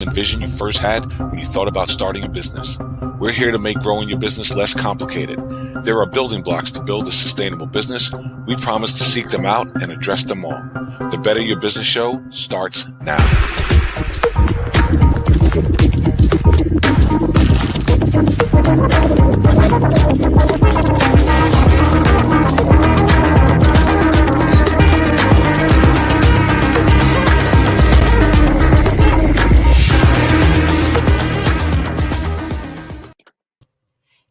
and vision you first had when you thought about starting a business. We're here to make growing your business less complicated. There are building blocks to build a sustainable business. We promise to seek them out and address them all. The Better Your Business Show starts now.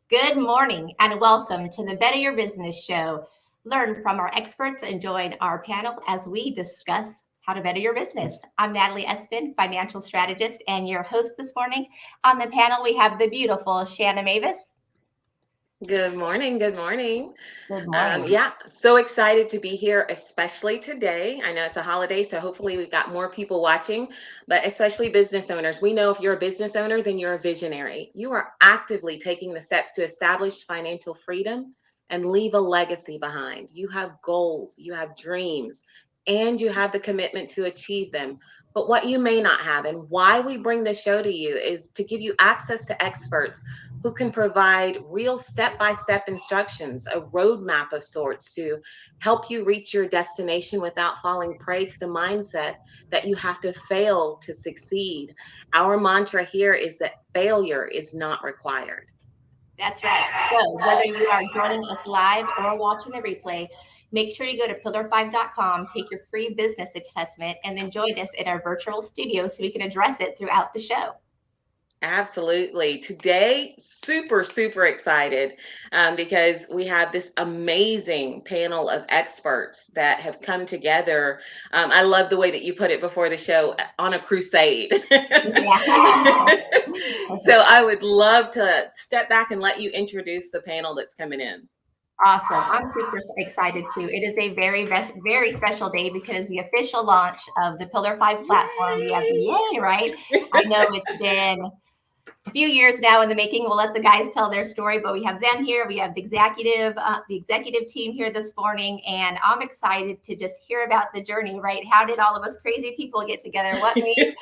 Good morning and welcome to the Better Your Business Show. Learn from our experts and join our panel as we discuss how to better your business. I'm Natalie Espin, financial strategist and your host this morning. On the panel, we have the beautiful Shanna Mavis. Good morning. Good morning. Good morning. Yeah, so excited to be here, especially today. I know it's a holiday, so hopefully we've got more people watching, but especially business owners. We know if you're a business owner, then you're a visionary. You are actively taking the steps to establish financial freedom and leave a legacy behind. You have goals, you have dreams, and you have the commitment to achieve them. But what you may not have, and why we bring this show to you, is to give you access to experts who can provide real step-by-step instructions, a roadmap of sorts to help you reach your destination without falling prey to the mindset that you have to fail to succeed. Our mantra here is that failure is not required. That's right. So whether you are joining us live or watching the replay, make sure you go to pillar5.com, take your free business assessment, and then join us in our virtual studio so we can address it throughout the show. Absolutely. Today, super excited because we have this amazing panel of experts that have come together. I love the way that you put it before the show, on a crusade. Yeah. So I would love to step back and let you introduce the panel that's coming in. Awesome. I'm super excited too. It is a very special day because the official launch of the Pillar 5 platform, we have yay, right? I know it's been a few years now in the making. We'll let the guys tell their story, but we have them here. We have the executive team here this morning, and I'm excited to just hear about the journey, right? How did all of us crazy people get together? What made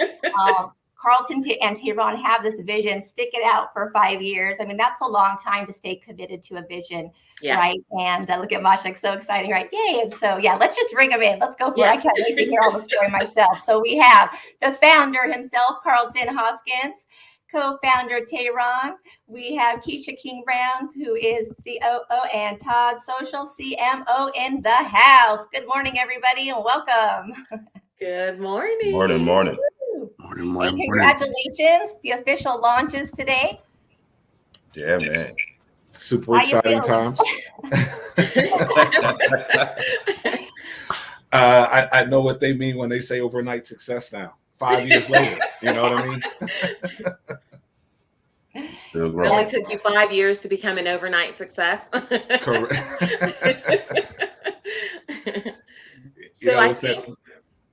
Carlton and Tehran have this vision, stick it out for 5 years? I mean, that's a long time to stay committed to a vision, right? And look at Mashak, so exciting, right? Yay. And so, let's just bring him in. Let's go for it. I can't wait to hear all the story myself. So we have the founder himself, Carlton Hoskins, co-founder Tehran. We have Keisha King Brown, who is COO, and Todd Social CMO in the house. Good morning, everybody, and welcome. Good morning. Morning. And congratulations. The official launches today. Yeah, man. Super exciting times. I know what they mean when they say overnight success now. 5 years later, you know what I mean? Still It only growing. took you 5 years to become an overnight success. Correct. So I think,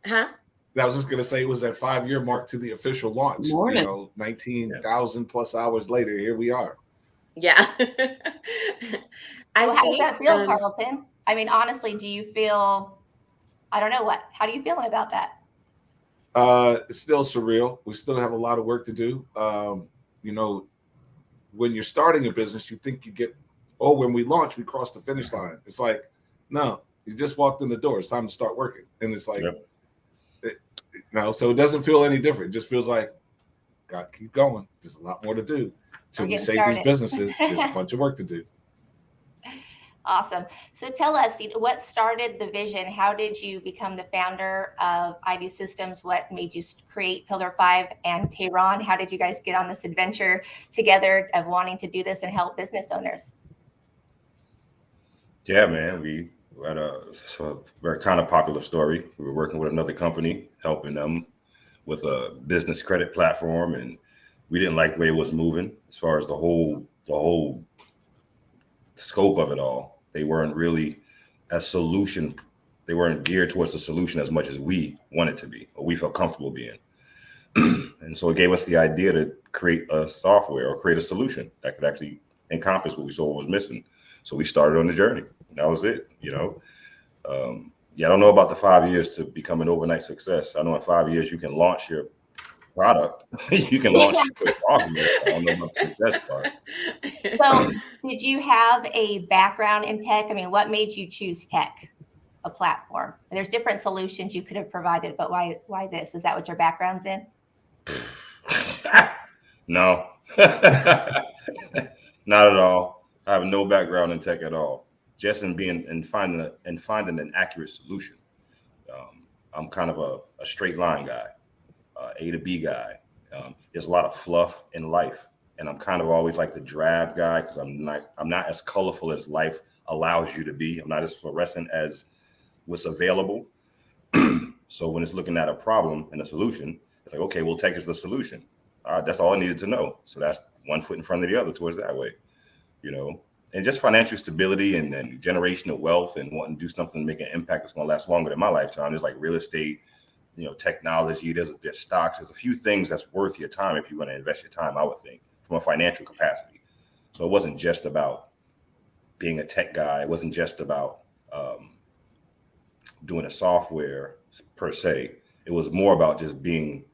I was just going to say it was that 5-year mark to the official launch. Morning. 19,000 plus hours later, here we are. Yeah. How does that feel, Carlton? I mean, honestly, do you feel, how do you feel about that? It's still surreal. We still have a lot of work to do. When you're starting a business, you think you get, when we launch, we cross the finish line. It's like, no, you just walked in the door. It's time to start working. And it's like, so it doesn't feel any different. It just feels like, got to keep going. There's a lot more to do. Till we save these businesses, there's a bunch of work to do. Awesome. So tell us, what started the vision? How did you become the founder of ID Systems? What made you create Pillar 5 and Tehran? How did you guys get on this adventure together of wanting to do this and help business owners? Yeah, man. We had a very kind of popular story. We were working with another company, helping them with a business credit platform, and we didn't like the way it was moving as far as the whole scope of it all. They weren't really a solution. They weren't geared towards the solution as much as we wanted to be, or we felt comfortable being. And so it gave us the idea to create a software or create a solution that could actually encompass what we saw was missing. So we started on the journey. That was it, I don't know about the 5 years to become an overnight success. I know in 5 years you can launch your product. You can launch software. I don't know about the success part. So did you have a background in tech? I mean, what made you choose tech, a platform? And there's different solutions you could have provided, but why this? Is that what your background's in? No, not at all. I have no background in tech at all. Just in finding an accurate solution. I'm kind of a straight line guy, A to B guy. There's a lot of fluff in life, and I'm kind of always like the drab guy because I'm not as colorful as life allows you to be. I'm not as fluorescent as what's available. So when it's looking at a problem and a solution, it's like, okay, well, tech is the solution. All right, that's all I needed to know. So that's one foot in front of the other towards that way, and just financial stability and generational wealth and wanting to do something to make an impact that's going to last longer than my lifetime. There's like real estate, technology, there's stocks, there's a few things that's worth your time if you're going to invest your time, I would think, from a financial capacity. So it wasn't just about being a tech guy. It wasn't just about doing a software per se. It was more about just being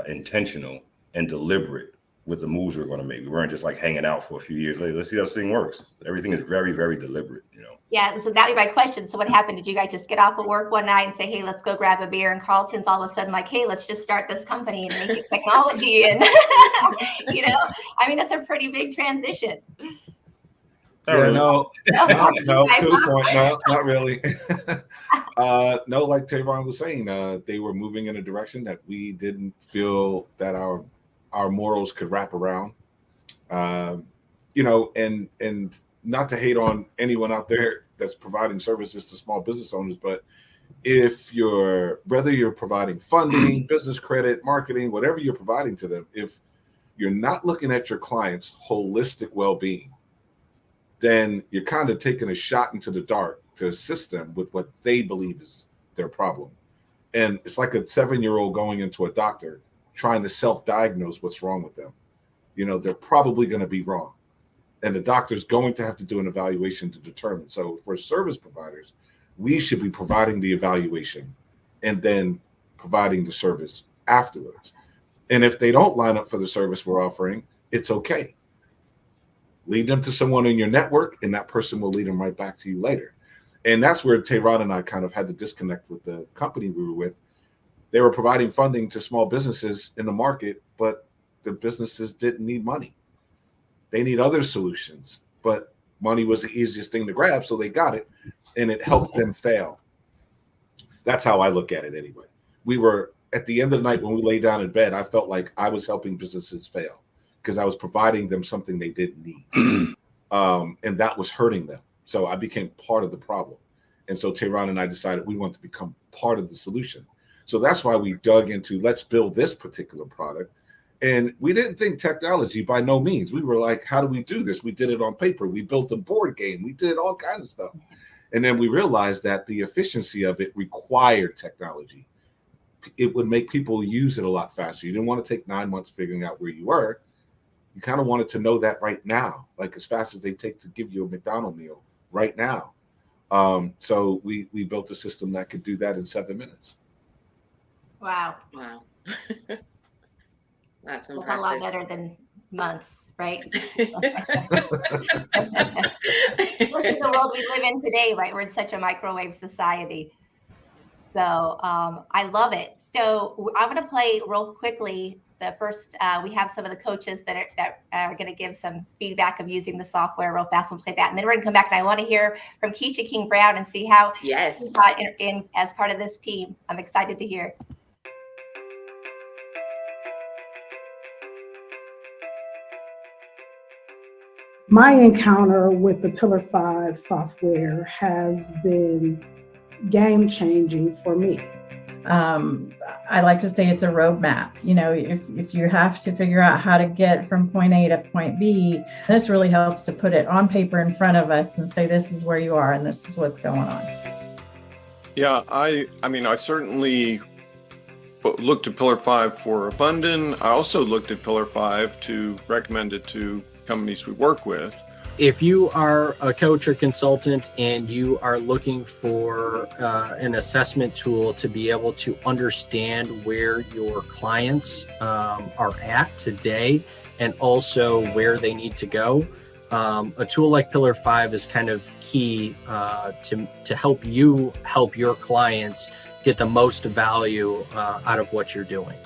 intentional and deliberate with the moves we're going to make. We weren't just like hanging out for a few years later. Let's see how this thing works. Everything is very, very deliberate, Yeah, so that'd be my question. So what happened? Did you guys just get off of work one night and say, hey, let's go grab a beer? And Carlton's all of a sudden like, hey, let's just start this company and make it technology. And, I mean, that's a pretty big transition. Yeah, no, to the point, no, not really. No, like Tavon was saying, they were moving in a direction that we didn't feel that our morals could wrap around. And not to hate on anyone out there that's providing services to small business owners, but whether you're providing funding, business credit, marketing, whatever you're providing to them, if you're not looking at your clients' holistic well-being, then you're kind of taking a shot into the dark to assist them with what they believe is their problem. And it's like a 7-year-old going into a doctor trying to self-diagnose what's wrong with them. They're probably going to be wrong. And the doctor's going to have to do an evaluation to determine. So for service providers, we should be providing the evaluation and then providing the service afterwards. And if they don't line up for the service we're offering, it's okay. Lead them to someone in your network, and that person will lead them right back to you later. And that's where Tayron and I kind of had to disconnect with the company we were with. They were providing funding to small businesses in the market, but the businesses didn't need money. They need other solutions, but money was the easiest thing to grab, so they got it, and it helped them fail. That's how I look at it anyway. We were, at the end of the night when we lay down in bed, I felt like I was helping businesses fail because I was providing them something they didn't need. And that was hurting them. So I became part of the problem. And so Tayron and I decided we want to become part of the solution. So that's why we dug into, let's build this particular product. And we didn't think technology, by no means. We were like, how do we do this? We did it on paper. We built a board game. We did all kinds of stuff. And then we realized that the efficiency of it required technology. It would make people use it a lot faster. You didn't want to take 9 months figuring out where you were. You kind of wanted to know that right now, like as fast as they take to give you a McDonald's meal right now. So we built a system that could do that in 7 minutes. Wow. That's impressive. That's a lot better than months, right? Especially the world we live in today, right? We're in such a microwave society. So I love it. So I'm going to play real quickly. The first, we have some of the coaches that are going to give some feedback of using the software real fast. We'll play that. And then we're going to come back, and I want to hear from Keisha King Brown and see how he got in as part of this team. I'm excited to hear. My encounter with the Pillar 5 software has been game-changing for me. I like to say it's a roadmap. You know, if you have to figure out how to get from point A to point B, this really helps to put it on paper in front of us and say, this is where you are and this is what's going on. Yeah, I mean, I certainly looked at Pillar 5 for Abundant. I also looked at Pillar 5 to recommend it to companies we work with. if you are a coach or consultant and you are looking for an assessment tool to be able to understand where your clients are at today and also where they need to go, a tool like Pillar 5 is kind of key to help you help your clients get the most value out of what you're doing.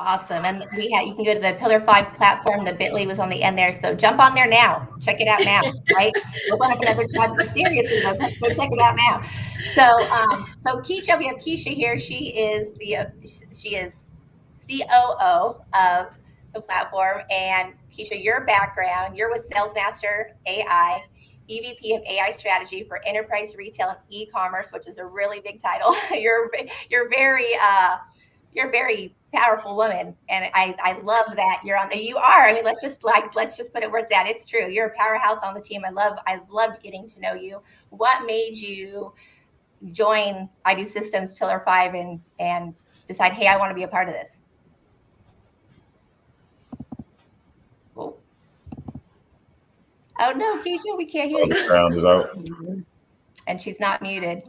Awesome. And you can go to the Pillar 5 platform. The Bitly was on the end there. So jump on there now. Check it out now, right? We'll have another time, but seriously, go check it out now. So Keisha, we have Keisha here. She is COO of the platform. And Keisha, your background, you're with Salesmaster AI, EVP of AI strategy for enterprise retail and e-commerce, which is a really big title. You're a very powerful woman, and I love that you are. I mean, let's just put it where it's at. It's true. You're a powerhouse on the team. I've loved getting to know you. What made you join I Do Systems Pillar 5 and decide, hey, I want to be a part of this? Oh no, Keisha, we can't hear you. The sound is out. And she's not muted.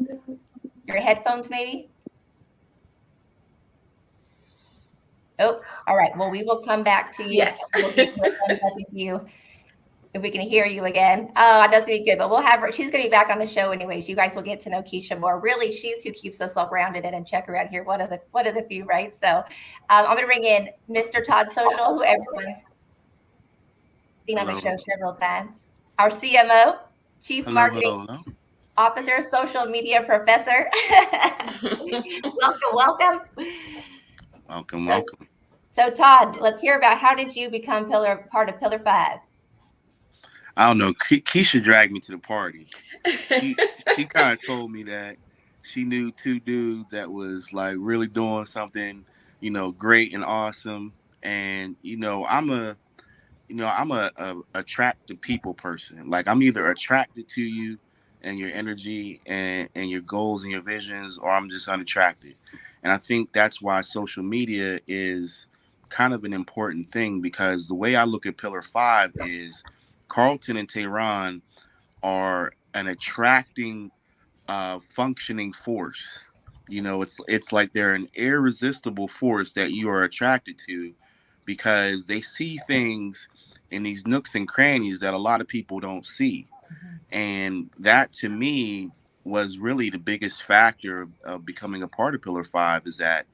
Your headphones, maybe? Oh, all right. Well, we will come back to you. Yes. If we can hear you again. Oh, it doesn't be good, but we'll have her. She's going to be back on the show anyways. You guys will get to know Keisha more. Really, she's who keeps us all grounded and check around here. One of the few, right? So I'm going to bring in Mr. Todd Social, who everyone's seen on the show several times. Our CMO, Chief Marketing Officer, Social Media Professor. Welcome. Welcome. So Todd, let's hear about how did you become part of Pillar 5? I don't know. Keisha dragged me to the party. She kind of told me that she knew two dudes that was like really doing something, great and awesome. And I'm a attractive people person. Like I'm either attracted to you and your energy and your goals and your visions, or I'm just unattracted. And I think that's why social media is kind of an important thing, because the way I look at Pillar 5 is Carlton and Tehran are an attracting, functioning force. It's like they're an irresistible force that you are attracted to, because they see things in these nooks and crannies that a lot of people don't see. And that, to me, was really the biggest factor of becoming a part of Pillar 5, is that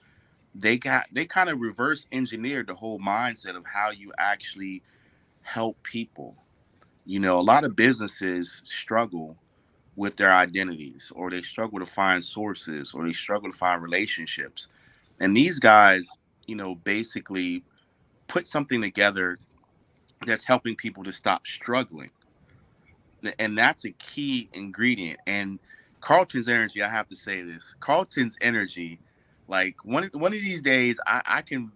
they kind of reverse engineered the whole mindset of how you actually help people. A lot of businesses struggle with their identities, or they struggle to find sources, or they struggle to find relationships. And these guys, basically put something together that's helping people to stop struggling. And that's a key ingredient. And Carlton's energy, I have to say this, Carlton's energy, like one of these days, I can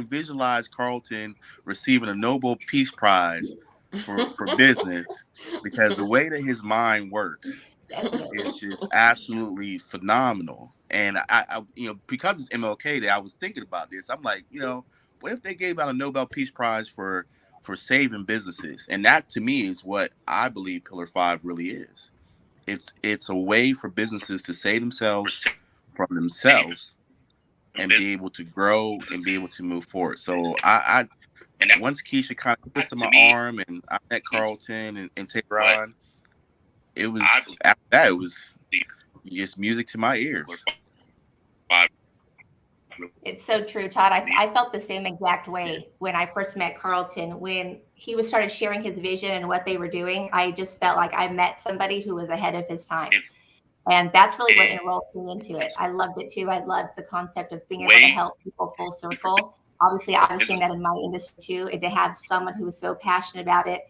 visualize Carlton receiving a Nobel Peace Prize for business, because the way that his mind works is just absolutely phenomenal. And I because it's MLK Day, I was thinking about this. I'm like, what if they gave out a Nobel Peace Prize for saving businesses? And that, to me, is what I believe Pillar 5 really is. It's a way for businesses to save themselves from themselves and be able to grow and be able to move forward. So once Keisha kind of twisted my arm and I met Carlton and Tehran, after that it was just music to my ears. It's so true, Todd. I felt the same exact way when I first met Carlton. When he started sharing his vision and what they were doing, I just felt like I met somebody who was ahead of his time. And that's really what enrolled me into it. I loved it too. I loved the concept of being able to help people full circle. Obviously, I was seeing that in my industry too, and to have someone who was so passionate about it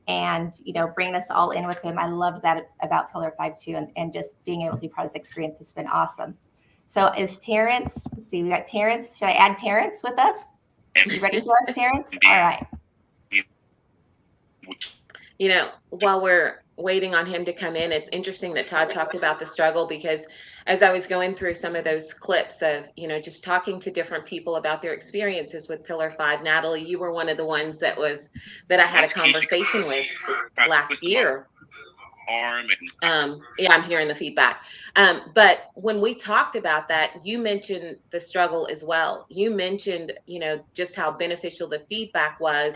and, bringing us all in with him. I loved that about Pillar 5 too, and just being able to be part of this experience. It's been awesome. So is Terrence, let's see, we got Terrence. Should I add Terrence with us? You ready for us, Terrence? All right. While we're waiting on him to come in, it's interesting that Todd talked about the struggle, because as I was going through some of those clips of, just talking to different people about their experiences with Pillar 5, Natalie, you were one of the ones that I had a conversation with last year. Yeah, I'm hearing the feedback. But when we talked about that, you mentioned the struggle as well. You mentioned, just how beneficial the feedback was,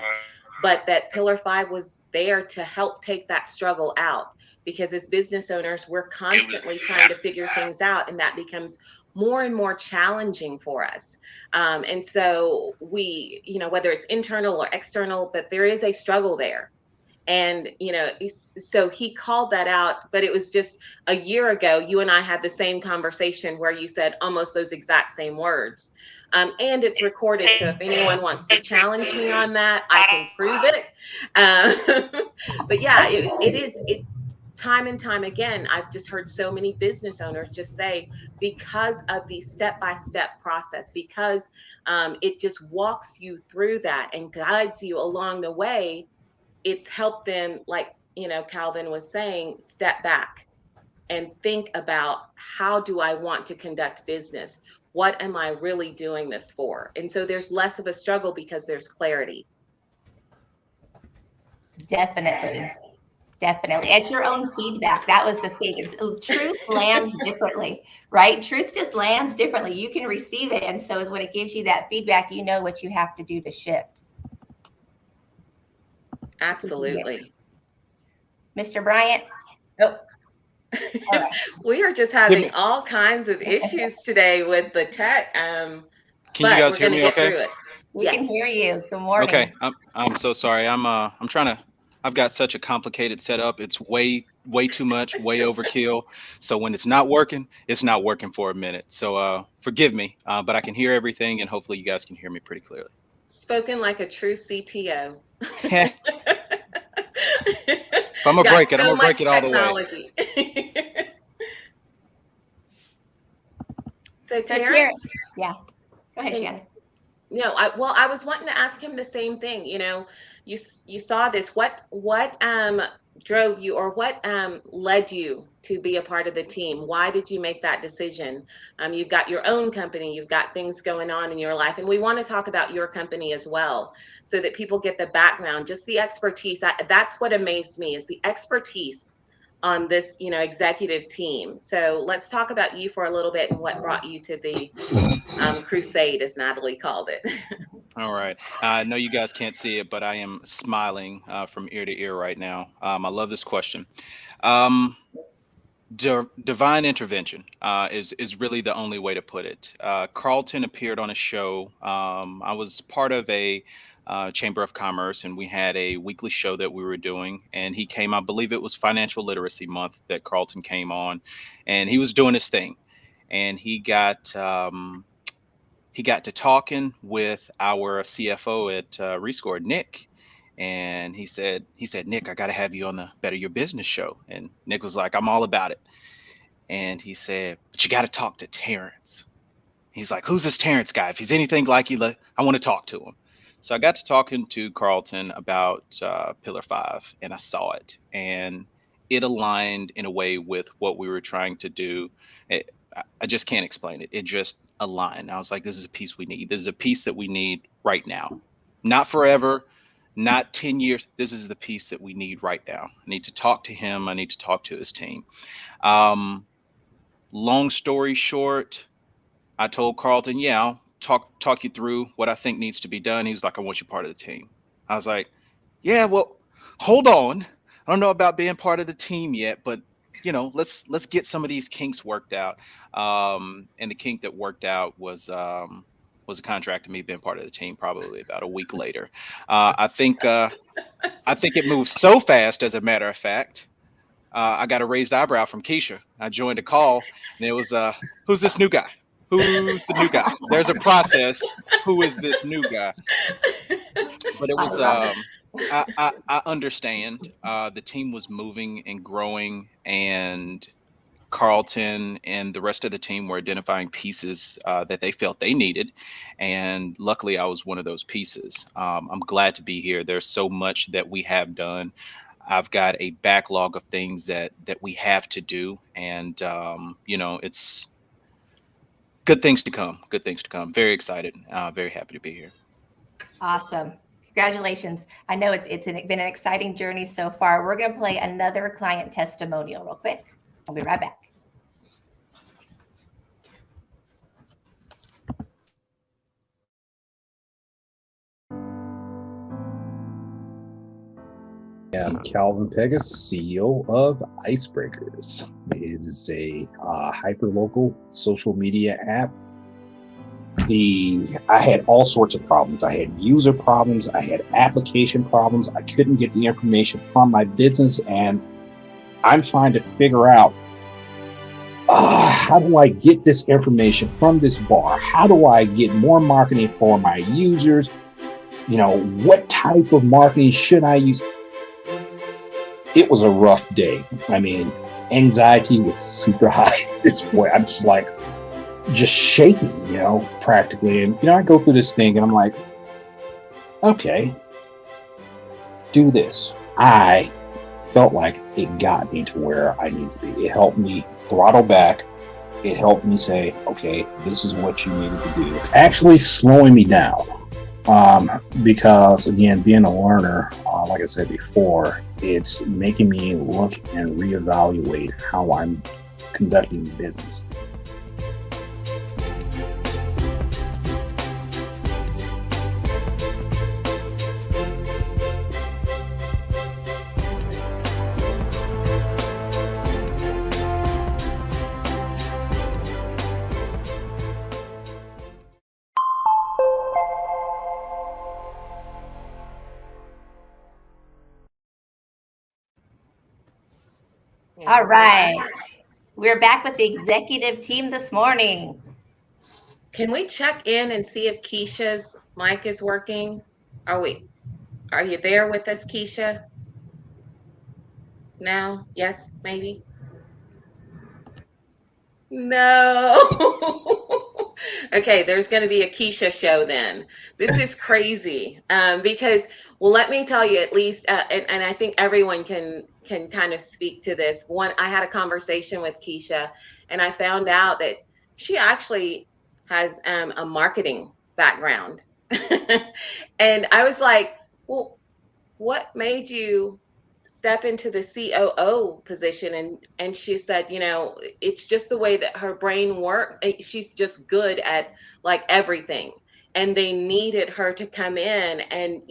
but that Pillar 5 was there to help take that struggle out, because as business owners, we're constantly trying to figure things out, and that becomes more and more challenging for us. And so we, whether it's internal or external, but there is a struggle there. And, so he called that out, but it was just a year ago, you and I had the same conversation where you said almost those exact same words. And it's recorded. So if anyone wants to challenge me on that, I can prove it. But yeah, it is time and time again. I've just heard so many business owners just say, because of the step-by-step process, because it just walks you through that and guides you along the way, it's helped them, like, Calvin was saying, step back and think about, how do I want to conduct business? What am I really doing this for? And so there's less of a struggle because there's clarity. Definitely. It's your own feedback. That was the thing. Truth lands differently, right? Truth just lands differently. You can receive it. And so when it gives you that feedback, you know what you have to do to shift. Absolutely. Mr. Bryant. Oh. All right. We are just having all kinds of issues today with the tech. Can you guys hear me okay? We can hear you. Good morning. Okay. I'm so sorry. I'm trying to, I've got such a complicated setup. It's way too much, way overkill. So when it's not working for a minute. So forgive me, but I can hear everything, and hopefully you guys can hear me pretty clearly. Spoken like a true CTO. If I'm gonna break it, I'm gonna break it all the way. So Terrence, yeah, go ahead, Shannon. No, I was wanting to ask him the same thing. You saw this. What drove you, or what led you to be a part of the team? Why did you make that decision? You've got your own company, you've got things going on in your life, and we want to talk about your company as well, so that people get the background, just the expertise. That's what amazed me, is the expertise on this, executive team. So let's talk about you for a little bit, and what brought you to the crusade, as Natalie called it. All right. I know you guys can't see it, but I am smiling from ear to ear right now. I love this question. Divine intervention is really the only way to put it. Carlton appeared on a show. I was part of a Chamber of Commerce, and we had a weekly show that we were doing, and he came, I believe it was Financial Literacy Month that Carlton came on, and he was doing his thing, and he got to talking with our CFO at Rescore, Nick, and he said, Nick, I got to have you on the Better Your Business show. And Nick was like, I'm all about it. And he said, but you got to talk to Terrence. He's like, who's this Terrence guy? If he's anything like you, I want to talk to him. So I got to talking to Carlton about Pillar 5, and I saw it, and it aligned in a way with what we were trying to do. I just can't explain it. It just aligned. I was like, this is a piece we need. This is a piece that we need right now. Not forever, not 10 years. This is the piece that we need right now. I need to talk to him. I need to talk to his team. Long story short, I told Carlton, yeah, I'll talk you through what I think needs to be done. He was like, I want you part of the team. I was like, yeah, well, hold on. I don't know about being part of the team yet, but let's get some of these kinks worked out. And the kink that worked out was a contract to me being part of the team probably about a week later. I think it moved so fast, as a matter of fact. I got a raised eyebrow from Keisha. I joined a call, and it was, who's this new guy? Who's the new guy? There's a process. Who is this new guy? But it was I understand. The team was moving and growing, and Carlton and the rest of the team were identifying pieces that they felt they needed. And luckily, I was one of those pieces. I'm glad to be here. There's so much that we have done. I've got a backlog of things that we have to do, and it's good things to come. Good things to come. Very excited. Very happy to be here. Awesome. Congratulations. I know been an exciting journey so far. We're going to play another client testimonial real quick. I'll be right back. I'm Calvin Pegas, CEO of Icebreakers. It is a hyper-local social media app. I had all sorts of problems. I had user problems. I had application problems. I couldn't get the information from my business, and I'm trying to figure out how do I get this information from this bar? How do I get more marketing for my users? What type of marketing should I use? It was a rough day. I mean, anxiety was super high at this point. I'm just shaking, practically. And, I go through this thing and I'm like, okay, do this. I felt like it got me to where I need to be. It helped me throttle back. It helped me say, okay, this is what you needed to do. It's actually slowing me down. Because again, being a learner, like I said before, it's making me look and reevaluate how I'm conducting business. All right. We're back with the executive team this morning. Can we check in and see if Keisha's mic is working? Are you there with us, Keisha? No? Yes, maybe? No. Okay, there's going to be a Keisha show then. This is crazy because, well, let me tell you at least, and I think everyone can kind of speak to this. One, I had a conversation with Keisha, and I found out that she actually has a marketing background. And I was like, well, what made you step into the COO position? And she said, it's just the way that her brain works. She's just good at like everything. And they needed her to come in and,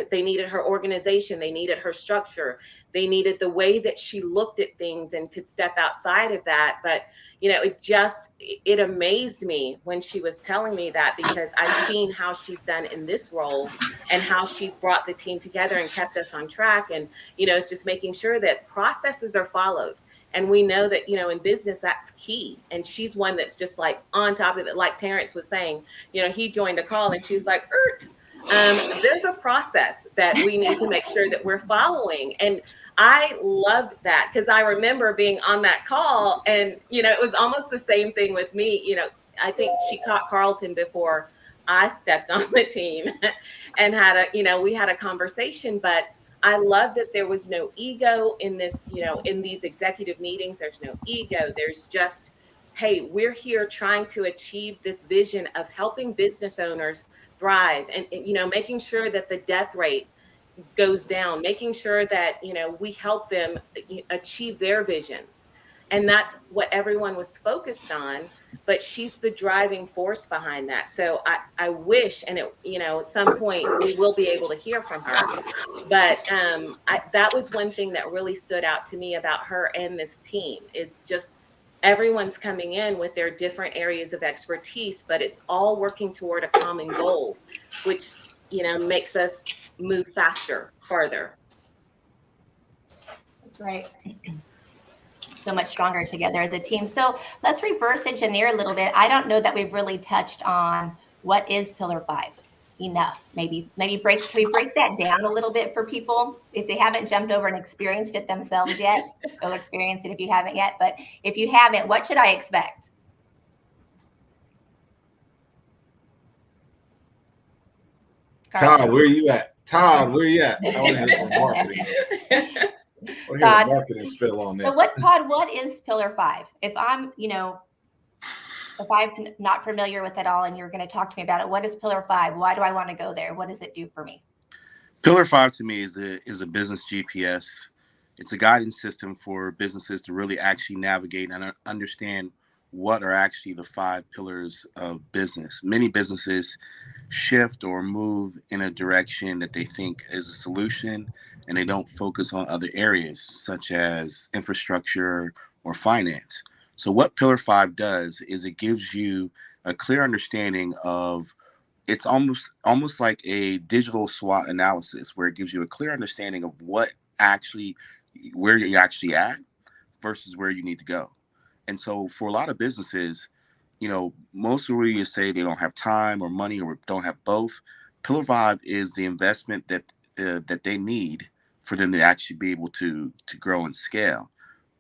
they needed her organization. They needed her structure. They needed the way that she looked at things and could step outside of that. But, it amazed me when she was telling me that, because I've seen how she's done in this role and how she's brought the team together and kept us on track. And, it's just making sure that processes are followed. And we know that, in business, that's key. And she's one that's just like on top of it. Like Terrence was saying, he joined a call and she's like, there's a process that we need to make sure that we're following. And I loved that, because I remember being on that call and, it was almost the same thing with me. I think she caught Carlton before I stepped on the team and we had a conversation, but I love that there was no ego in this, in these executive meetings. There's no ego. There's just, hey, we're here trying to achieve this vision of helping business owners thrive and making sure that the death rate goes down, making sure that, we help them achieve their visions. And that's what everyone was focused on, but she's the driving force behind that. So I wish, and at some point we will be able to hear from her, but that was one thing that really stood out to me about her and this team, is just everyone's coming in with their different areas of expertise, but it's all working toward a common goal, which, makes us move faster, farther. That's right. So much stronger together as a team. So let's reverse engineer a little bit. I don't know that we've really touched on what is Pillar 5. enough? Maybe can we break that down a little bit for people if they haven't jumped over and experienced it themselves yet? Go experience it if you haven't yet. But if you haven't, what should I expect? Todd, where are you at? Todd, where are you at? I want to hear some marketing. Todd, marketing spill on this. So what is Pillar 5? If I'm not familiar with it all and you're going to talk to me about it, what is Pillar 5? Why do I want to go there? What does it do for me? Pillar 5 to me is a business GPS. It's a guidance system for businesses to really actually navigate and understand what are actually the 5 pillars of business. Many businesses shift or move in a direction that they think is a solution, and they don't focus on other areas such as infrastructure or finance. So what Pillar 5 does is it gives you a clear understanding of, it's almost like a digital SWOT analysis, where it gives you a clear understanding of where you're actually at versus where you need to go. And so for a lot of businesses, most will really say they don't have time or money or don't have both. Pillar 5 is the investment that they need for them to actually be able to grow and scale.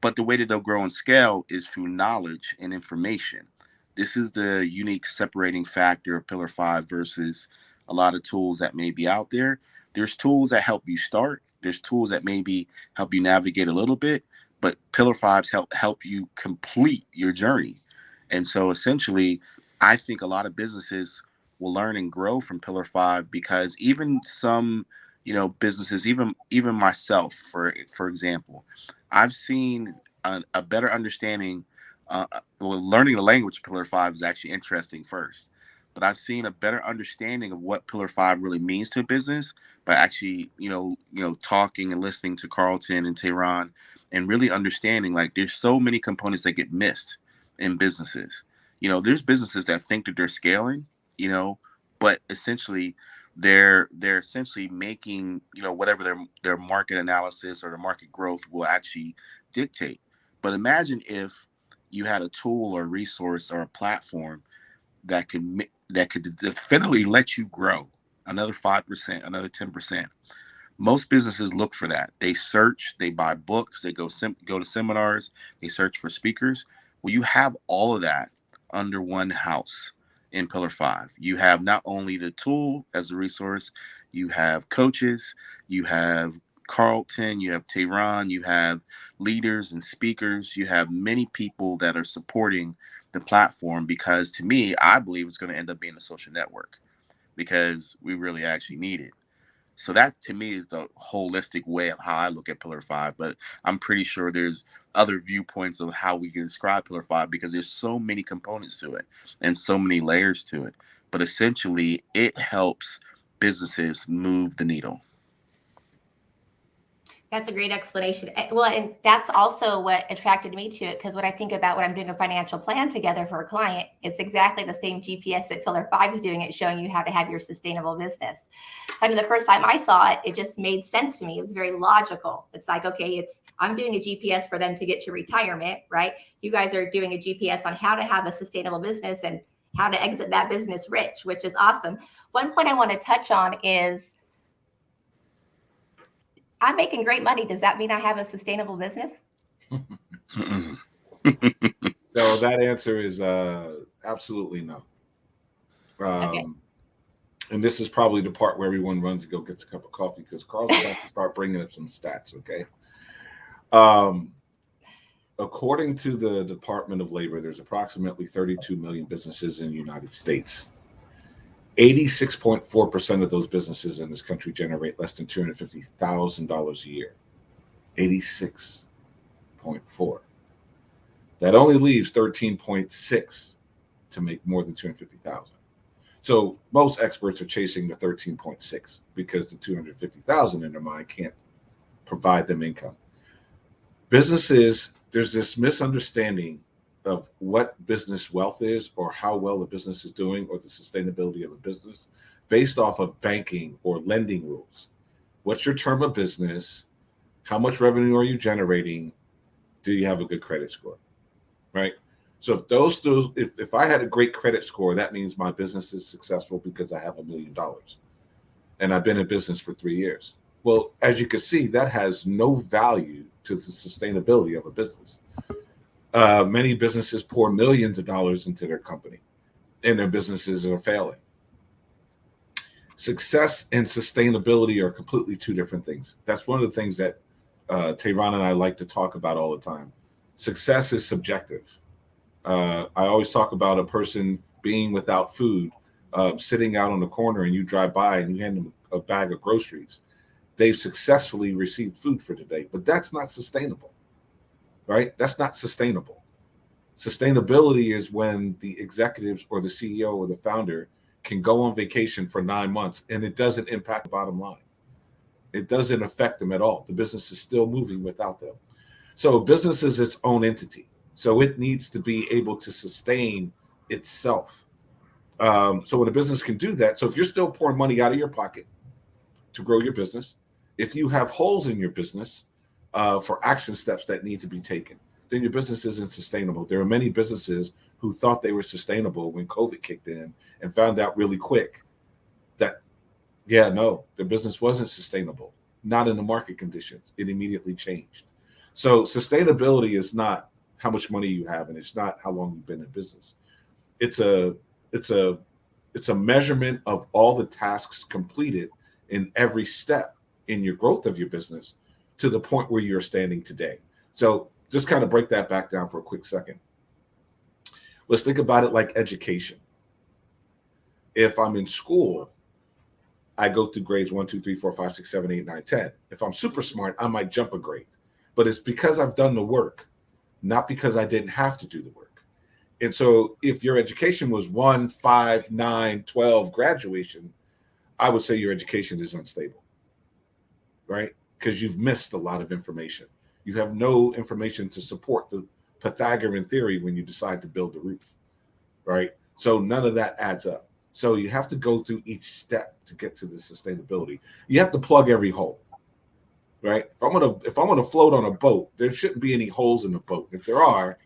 But the way that they'll grow and scale is through knowledge and information. This is the unique separating factor of Pillar 5 versus a lot of tools that may be out there. There's tools that help you start. There's tools that maybe help you navigate a little bit, but Pillar 5s help you complete your journey. And so essentially, I think a lot of businesses will learn and grow from Pillar 5, because even some, businesses, even myself, for example, I've seen a better understanding. Learning the language of Pillar 5 is actually interesting first, but I've seen a better understanding of what Pillar 5 really means to a business by actually, talking and listening to Carlton and Tehran, and really understanding, like, there's so many components that get missed in businesses. There's businesses that think that they're scaling, but essentially they're essentially making, whatever their market analysis or their market growth will actually dictate. But imagine if you had a tool or resource or a platform that could definitely let you grow another 5%, another 10%. Most businesses look for that. They search, they buy books, they go to seminars, they search for speakers. Well, you have all of that under one house in Pillar 5. You have not only the tool as a resource, you have coaches, you have Carlton, you have Tehran, you have leaders and speakers, you have many people that are supporting the platform, because to me, I believe it's going to end up being a social network, because we really actually need it. So that to me is the holistic way of how I look at Pillar 5, but I'm pretty sure there's other viewpoints of how we can describe Pillar 5, because there's so many components to it and so many layers to it. But essentially, it helps businesses move the needle. That's a great explanation. Well, and that's also what attracted me to it, because when I think about when I'm doing a financial plan together for a client, it's exactly the same GPS that Pillar 5 is doing. It's showing you how to have your sustainable business. So I mean, the first time I saw it, it just made sense to me. It was very logical. It's like, okay, I'm doing a GPS for them to get to retirement, right? You guys are doing a GPS on how to have a sustainable business and how to exit that business rich, which is awesome. One point I want to touch on is, I'm making great money. Does that mean I have a sustainable business? So that answer is absolutely no. Okay. And this is probably the part where everyone runs to go get a cup of coffee, because Carl's about to start bringing up some stats, okay? According to the Department of Labor, there's approximately 32 million businesses in the United States. 86.4% of those businesses in this country generate less than $250,000 a year. 86.4. That only leaves 13.6 to make more than $250,000. So most experts are chasing the 13.6 because the 250,000 in their mind can't provide them income. Businesses, there's this misunderstanding of what business wealth is, or how well a business is doing, or the sustainability of a business based off of banking or lending rules. What's your term of business? How much revenue are you generating? Do you have a good credit score? Right? So if those two, if I had a great credit score, that means my business is successful because I have $1 million and I've been in business for 3 years. Well, as you can see, that has no value to the sustainability of a business. Many businesses pour millions of dollars into their company and their businesses are failing. Success and sustainability are completely two different things. That's one of the things that Tehran and I like to talk about all the time. Success is subjective. I always talk about a person being without food, sitting out on the corner and you drive by and you hand them a bag of groceries. They've successfully received food for today, but that's not sustainable, right? That's not sustainable. Sustainability is when the executives or the CEO or the founder can go on vacation for 9 months and it doesn't impact the bottom line. It doesn't affect them at all. The business is still moving without them. So a business is its own entity. So it needs to be able to sustain itself. So when a business can do that, so if you're still pouring money out of your pocket to grow your business, if you have holes in your business for action steps that need to be taken, then your business isn't sustainable. There are many businesses who thought they were sustainable when COVID kicked in and found out really quick that, yeah, no, their business wasn't sustainable, not in the market conditions. It immediately changed. So sustainability is not how much money you have, and it's not how long you've been in business. It's a measurement of all the tasks completed in every step in your growth of your business to the point where you're standing today. So just kind of break that back down for a quick second. Let's think about it like education. If I'm in school, I go through grades 1, 2, 3, 4, 5, 6, 7, 8, 9, 10. If I'm super smart, I might jump a grade, but it's because I've done the work, not because I didn't have to do the work. And so if your education was 1, 5, 9, 12 graduation, I would say your education is unstable, right? Because you've missed a lot of information. You have no information to support the Pythagorean theory when you decide to build the roof, right? So none of that adds up. So you have to go through each step to get to the sustainability. You have to plug every hole, right? If I'm gonna float on a boat, there shouldn't be any holes in the boat. If there are,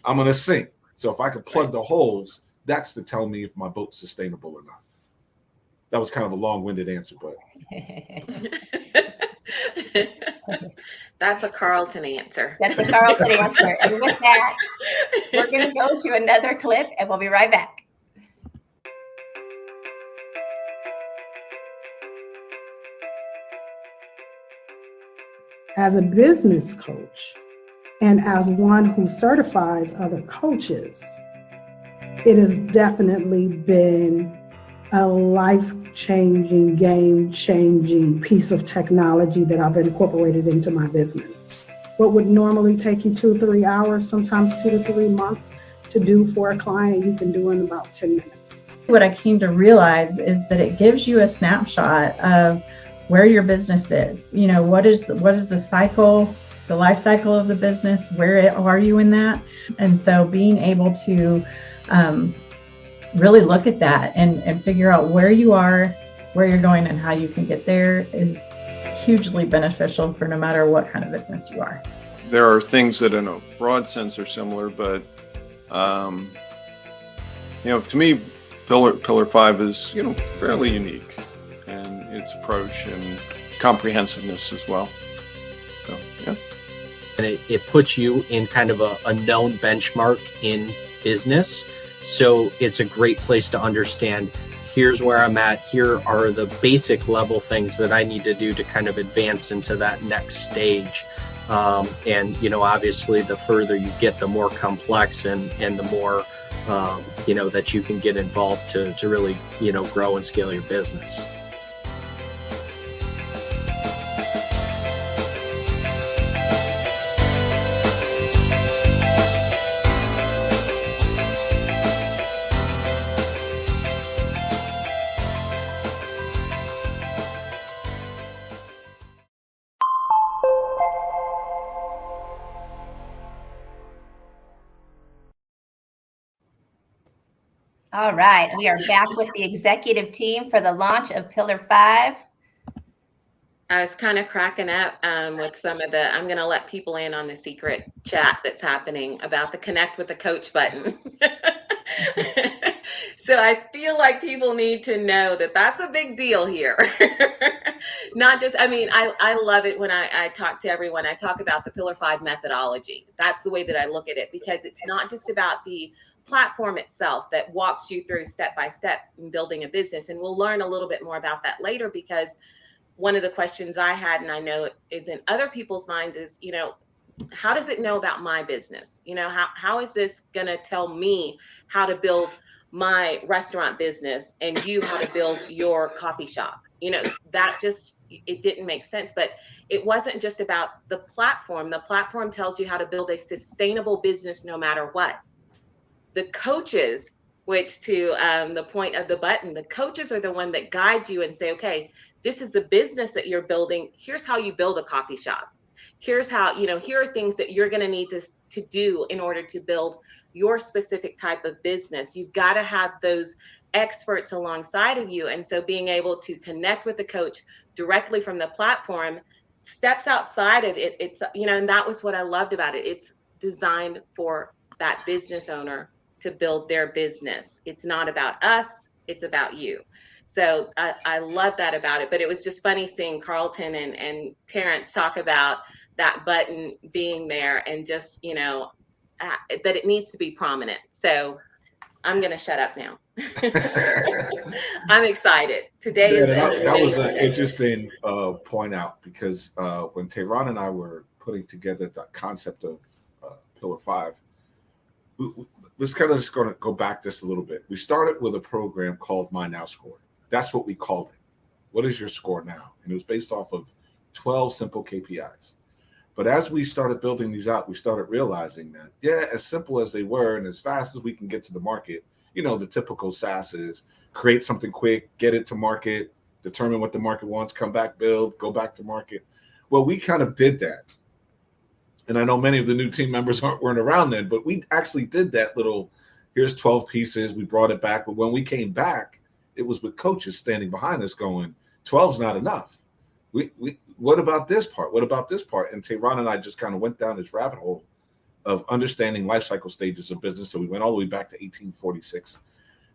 I'm gonna sink. So if I can plug the holes, that's to tell me if my boat's sustainable or not. That was kind of a long-winded answer, but that's a Carlton answer. That's a Carlton answer. And with that, we're going to go to another clip and we'll be right back. As a business coach and as one who certifies other coaches, it has definitely been a life-changing, game-changing piece of technology that I've incorporated into my business. What would normally take you 2-3 hours, sometimes 2 to 3 months to do for a client, you can do in about 10 minutes. What I came to realize is that it gives you a snapshot of where your business is. You know, what is the cycle, the life cycle of the business? Where are you in that? And so being able to really look at that and figure out where you are, where you're going, and how you can get there is hugely beneficial for no matter what kind of business you are. There are things that in a broad sense are similar, but to me, Pillar 5 is, fairly unique in its approach and comprehensiveness as well. So, yeah. And it puts you in kind of a known benchmark in business. So it's a great place to understand, here's where I'm at, here are the basic level things that I need to do to kind of advance into that next stage. And, obviously the further you get, the more complex and the more, that you can get involved to really, grow and scale your business. All right, we are back with the executive team for the launch of Pillar 5. I was kind of cracking up with some of the, I'm going to let people in on the secret chat that's happening about the connect with the coach button. So I feel like people need to know that that's a big deal here. Not just, I mean, I love it when I talk to everyone. I talk about the Pillar 5 methodology. That's the way that I look at it, because it's not just about the platform itself that walks you through step by step in building a business. And we'll learn a little bit more about that later, because one of the questions I had, and I know is in other people's minds, is, you know, how does it know about my business? You know, how is this going to tell me how to build my restaurant business and you how to build your coffee shop? You know, that just, it didn't make sense. But it wasn't just about the platform. The platform tells you how to build a sustainable business no matter what. The coaches, which to the point of the button, the coaches are the one that guide you and say, okay, this is the business that you're building. Here's how you build a coffee shop. Here's how, you know, here are things that you're going to need to do in order to build your specific type of business. You've got to have those experts alongside of you. And so being able to connect with the coach directly from the platform steps outside of it. It's, you know, and that was what I loved about it. It's designed for that business owner to build their business. It's not about us, it's about you. So I love that about it. But it was just funny seeing Carlton and Terrence talk about that button being there, and just, you know, that it needs to be prominent. So I'm going to shut up now. I'm excited. Today is that was an interesting point out, because when Tehran and I were putting together the concept of Pillar 5, let's kind of just going to go back just a little bit. We started with a program called My Now Score. That's what we called it. What is your score now? And it was based off of 12 simple KPIs. But as we started building these out, we started realizing that, yeah, as simple as they were and as fast as we can get to the market, you know, the typical SaaS is create something quick, get it to market, determine what the market wants, come back, build, go back to market. Well, we kind of did that. And I know many of the new team members weren't around then, but we actually did that little, here's 12 pieces, we brought it back. But when we came back, it was with coaches standing behind us going, 12's not enough. What about this part? What about this part? And Tehran and I just kind of went down this rabbit hole of understanding life cycle stages of business. So we went all the way back to 1846.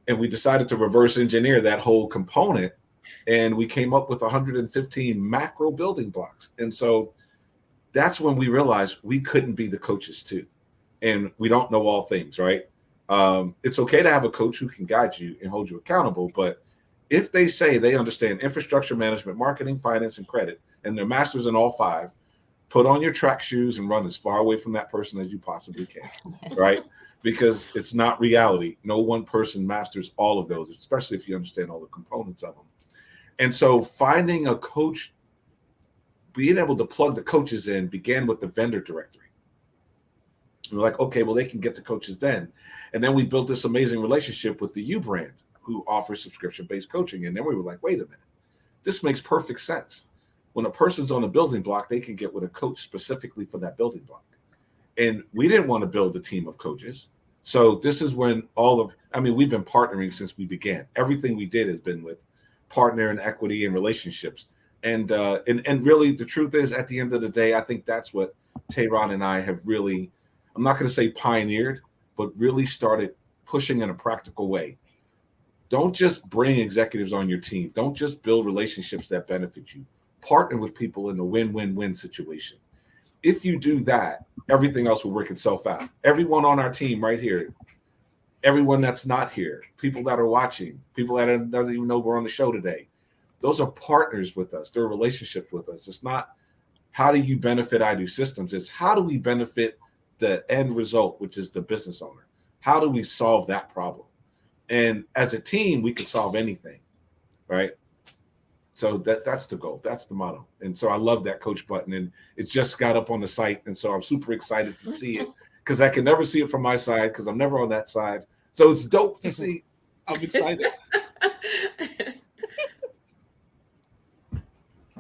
And we decided to reverse engineer that whole component. And we came up with 115 macro building blocks. And so that's when we realized we couldn't be the coaches too. And we don't know all things, right? It's okay to have a coach who can guide you and hold you accountable. But if they say they understand infrastructure management, marketing, finance, and credit, and they're masters in all 5, put on your track shoes and run as far away from that person as you possibly can, right? Because it's not reality. No one person masters all of those, especially if you understand all the components of them. And so finding a coach, being able to plug the coaches in, began with the vendor directory. We're like, okay, well, they can get the coaches then. And then we built this amazing relationship with the U brand, who offers subscription-based coaching. And then we were like, wait a minute, this makes perfect sense. When a person's on a building block, they can get with a coach specifically for that building block. And we didn't want to build a team of coaches. So this is when we've been partnering since we began. Everything we did has been with partner and equity and relationships. And really the truth is, at the end of the day, I think that's what Tehran and I have really, I'm not going to say pioneered, but really started pushing in a practical way. Don't just bring executives on your team. Don't just build relationships that benefit you. Partner with people in a win-win-win situation. If you do that, everything else will work itself out. Everyone on our team right here, everyone that's not here, people that are watching, people that don't even know we're on the show today, those are partners with us. They're relationships with us. It's not how do you benefit I Do Systems. It's how do we benefit the end result, which is the business owner. How do we solve that problem? And as a team, we can solve anything, right? So that's the goal. That's the motto. And so I love that coach button. And it just got up on the site. And so I'm super excited to see it, because I can never see it from my side because I'm never on that side. So it's dope to see. I'm excited.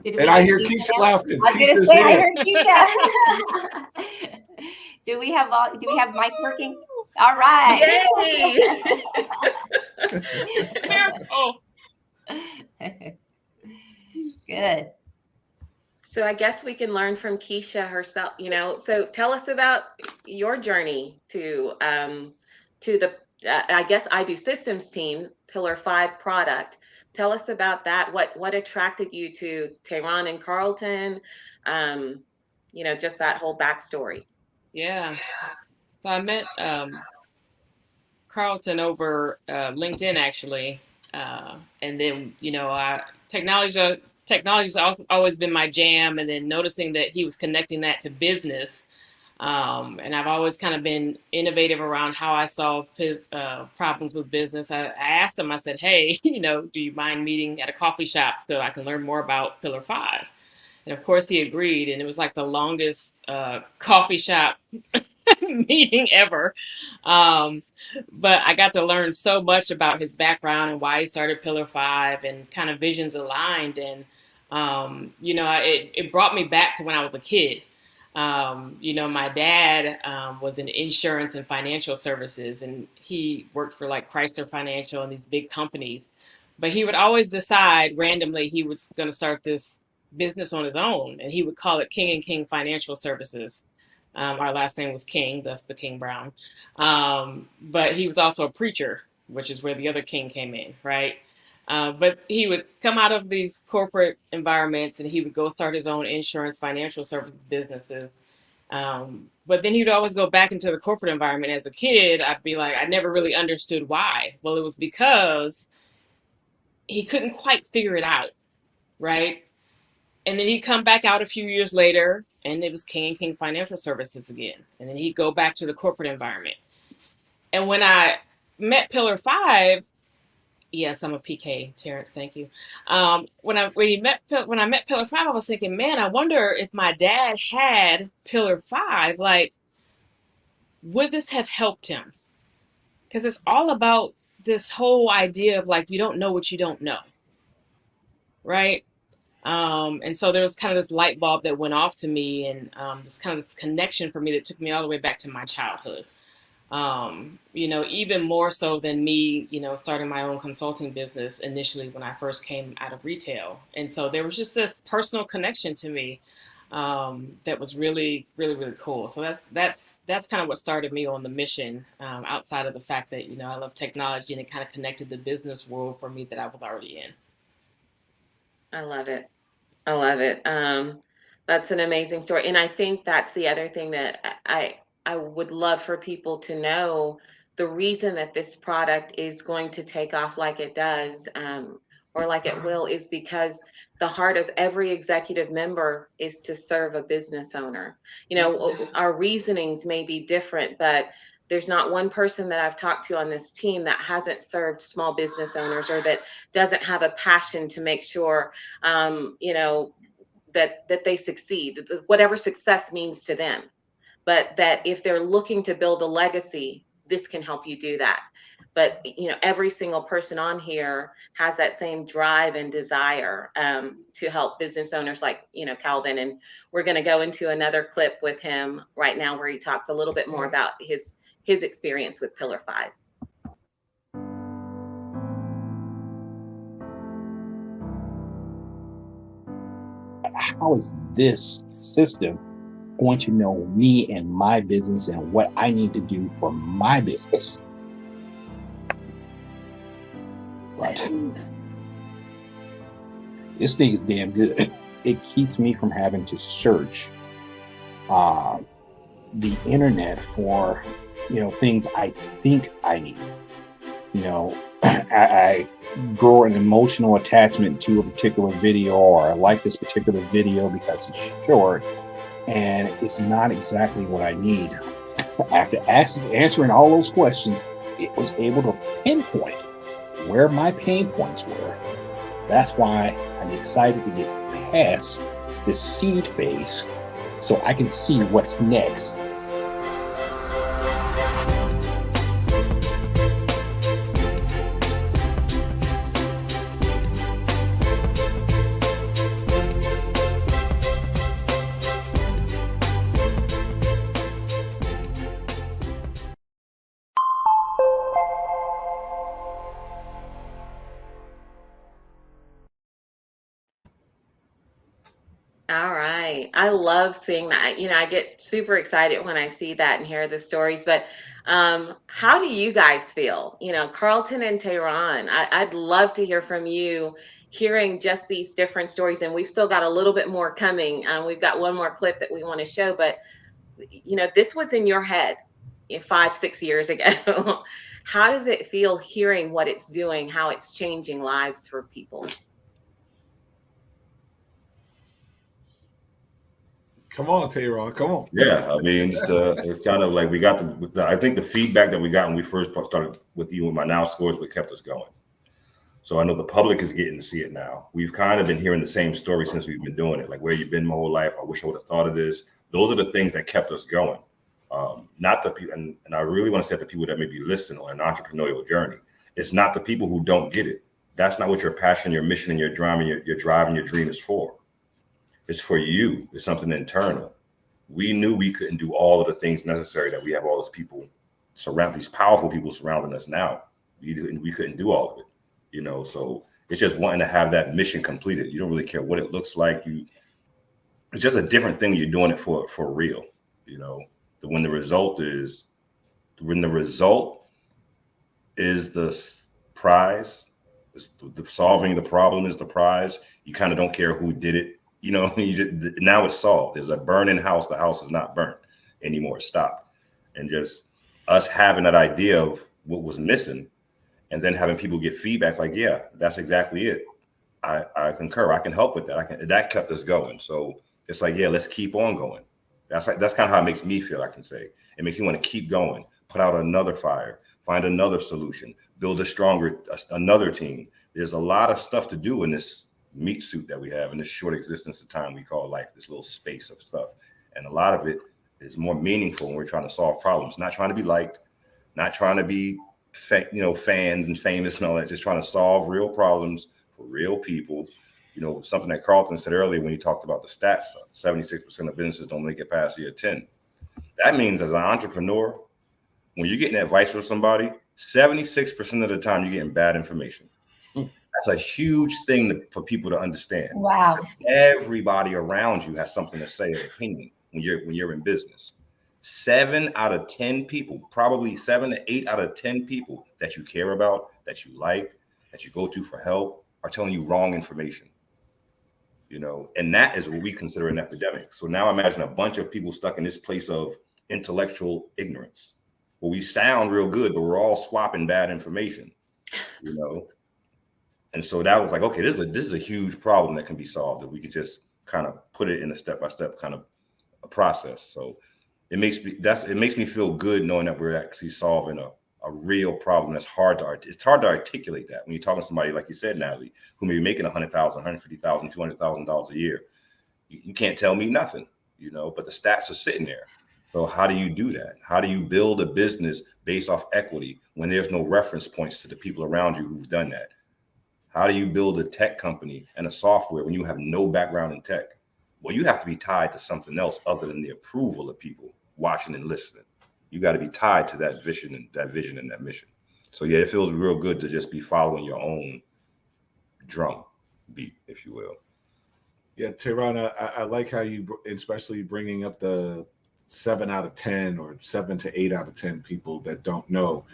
And I hear Keisha laughing. I was going to say, I heard Keisha. Do we have mic working? All right. Miracle. Good. So I guess we can learn from Keisha herself, So tell us about your journey to the I guess I Do Systems team, Pillar 5 product. Tell us about that. What attracted you to Tehran and Carlton? Just that whole backstory. Yeah. So I met Carlton over LinkedIn actually, and then technology's also always been my jam, and then noticing that he was connecting that to business, and I've always kind of been innovative around how I solve problems with business. I asked him, I said, hey, do you mind meeting at a coffee shop so I can learn more about Pillar 5? And of course he agreed, and it was like the longest coffee shop meeting ever. But I got to learn so much about his background and why he started Pillar 5 and kind of visions aligned. And, it brought me back to when I was a kid. My dad was in insurance and financial services, and he worked for like Chrysler Financial and these big companies. But he would always decide randomly he was going to start this business on his own, and he would call it King and King Financial Services. Our last name was King, thus the King Brown. But he was also a preacher, which is where the other King came in, right? But he would come out of these corporate environments and he would go start his own insurance, financial services businesses. But then he'd always go back into the corporate environment. As a kid, I'd be like, I never really understood why. Well, it was because he couldn't quite figure it out, right? And then he'd come back out a few years later and it was King and King Financial Services again. And then he'd go back to the corporate environment. And when I met Pillar 5, yes, I'm a PK, Terrence, thank you. When I met Pillar 5, I was thinking, man, I wonder if my dad had Pillar 5, like, would this have helped him? Because it's all about this whole idea of like, you don't know what you don't know, right? And so there was kind of this light bulb that went off to me, and this connection for me that took me all the way back to my childhood. Even more so than me, starting my own consulting business initially when I first came out of retail. And so there was just this personal connection to me that was really, really, really cool. So that's kind of what started me on the mission, outside of the fact that, I love technology and it kind of connected the business world for me that I was already in. I love it. I love it. That's an amazing story. And I think that's the other thing that I would love for people to know. The reason that this product is going to take off like it does, or like it will, is because the heart of every executive member is to serve a business owner. Our reasonings may be different, but there's not one person that I've talked to on this team that hasn't served small business owners or that doesn't have a passion to make sure, that they succeed, whatever success means to them. But that if they're looking to build a legacy, this can help you do that. But every single person on here has that same drive and desire to help business owners like Calvin. And we're going to go into another clip with him right now where he talks a little bit more about his experience with Pillar 5. How is this system going to know me and my business and what I need to do for my business? But this thing is damn good. It keeps me from having to search the internet for things I think I need. I grow an emotional attachment to a particular video, or I like this particular video because it's short and it's not exactly what I need. After answering all those questions, it was able to pinpoint where my pain points were. That's why I'm excited to get past the seed phase so I can see what's next. All I love seeing that. I get super excited when I see that and hear the stories. But how do you guys feel? Carlton and Tehran, I'd love to hear from you, hearing just these different stories. And we've still got a little bit more coming. We've got one more clip that we want to show. But, this was in your head 5-6 years ago. How does it feel hearing what it's doing, how it's changing lives for people? Come on, Tehran, come on. Yeah, I mean, it's kind of like we got I think the feedback that we got when we first started with my Now scores, what kept us going. So I know the public is getting to see it now. We've kind of been hearing the same story since we've been doing it. Like, where you been my whole life? I wish I would have thought of this. Those are the things that kept us going. Not the people, and I really want to say the people that may be listening on an entrepreneurial journey. It's not the people who don't get it. That's not what your passion, your mission, and your drama, your drive, and your dream is for. It's for you. It's something internal. We knew we couldn't do all of the things necessary, that we have all these people these powerful people surrounding us now. We couldn't do all of it, so it's just wanting to have that mission completed. You don't really care what it looks like. It's just a different thing. You're doing it for real, when the result is the prize, the solving the problem is the prize. You kind of don't care who did it. Now it's solved. There's a burning house. The house is not burnt anymore. It stopped. And just us having that idea of what was missing, and then having people get feedback like, yeah, that's exactly it. I concur. I can help with that. That kept us going. So it's like, yeah, let's keep on going. That's kind of how it makes me feel. I can say it makes me want to keep going, put out another fire, find another solution, build another team. There's a lot of stuff to do in this meat suit that we have in this short existence of time we call life, this little space of stuff. And a lot of it is more meaningful when we're trying to solve problems, not trying to be liked, not trying to be fans and famous and all that, just trying to solve real problems for real people. Something that Carlton said earlier when he talked about the stats, 76% of businesses don't make it past year 10. That means as an entrepreneur, when you're getting advice from somebody, 76% of the time you're getting bad information. That's a huge thing for people to understand. Wow. Everybody around you has something to say, an opinion when you're in business. 7 out of 10 people, probably 7 to 8 out of 10 people that you care about, that you like, that you go to for help, are telling you wrong information. And that is what we consider an epidemic. So now imagine a bunch of people stuck in this place of intellectual ignorance, where we sound real good, but we're all swapping bad information, And so that was like, okay, this is a huge problem that can be solved if we could just kind of put it in a step-by-step kind of a process. So it makes me feel good knowing that we're actually solving a real problem that's hard to articulate that when you're talking to somebody, like you said, Natalie, who may be making $100,000, $150,000, $200,000 a year. You can't tell me nothing, but the stats are sitting there. So how do you do that? How do you build a business based off equity when there's no reference points to the people around you who've done that? How do you build a tech company and a software when you have no background in tech? Well, you have to be tied to something else other than the approval of people watching and listening. You got to be tied to that vision and that mission. So yeah, it feels real good to just be following your own drum beat, if you will. Yeah, Tehran, I like how you, especially bringing up the 7 out of 10 or 7 to 8 out of 10 people that don't know.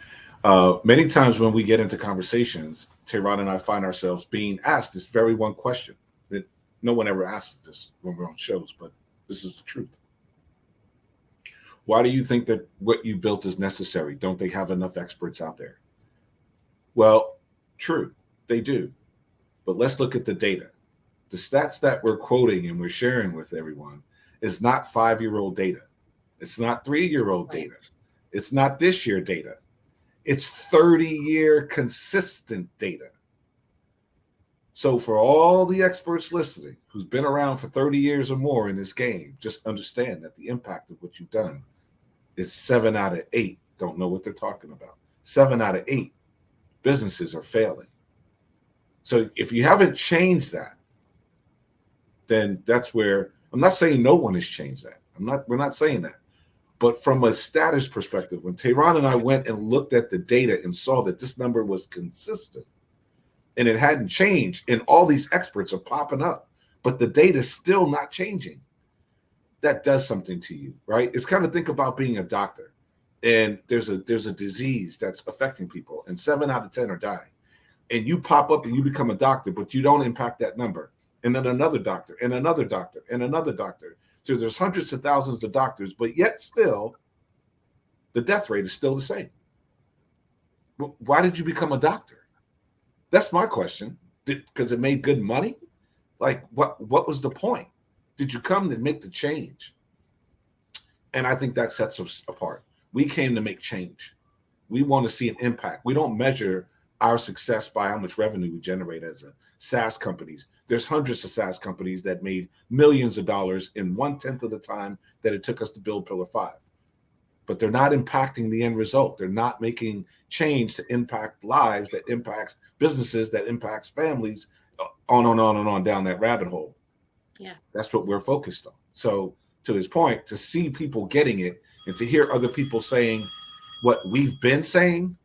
Many times when we get into conversations, Tehran and I find ourselves being asked this very one question. No one ever asks this when we're on shows, but this is the truth. Why do you think that what you built is necessary? Don't they have enough experts out there? Well, true, they do. But let's look at the data. The stats that we're quoting and we're sharing with everyone is not 5-year-old data. It's not 3-year-old data. It's not this year data. It's 30-year consistent data. So for all the experts listening who's been around for 30 years or more in this game, just understand that the impact of what you've done is 7 out of 8 don't know what they're talking about. 7 out of 8 businesses are failing. So if you haven't changed that, then that's where, I'm not saying no one has changed that. We're not saying that. But from a status perspective, when Tehran and I went and looked at the data and saw that this number was consistent and it hadn't changed, and all these experts are popping up, but the data's still not changing. that does something to you, right? It's kind of think about being a doctor, and there's a disease that's affecting people, and 7 out of 10 are dying. And you pop up and you become a doctor, but you don't impact that number. And then another doctor, and another doctor, and another doctor. So there's hundreds of thousands of doctors, but yet still, the death rate is still the same. Why did you become a doctor? That's my question. Because it made good money? Like, what was the point? Did you come to make the change? And I think that sets us apart. We came to make change. We want to see an impact. We don't measure our success by how much revenue we generate as a SaaS companies. There's hundreds of SaaS companies that made millions of dollars in 1/10 of the time that it took us to build Pillar 5. But they're not impacting the end result. They're not making change to impact lives, that impacts businesses, that impacts families, on and on and on down that rabbit hole. Yeah. That's what we're focused on. So to his point, to see people getting it and to hear other people saying what we've been saying,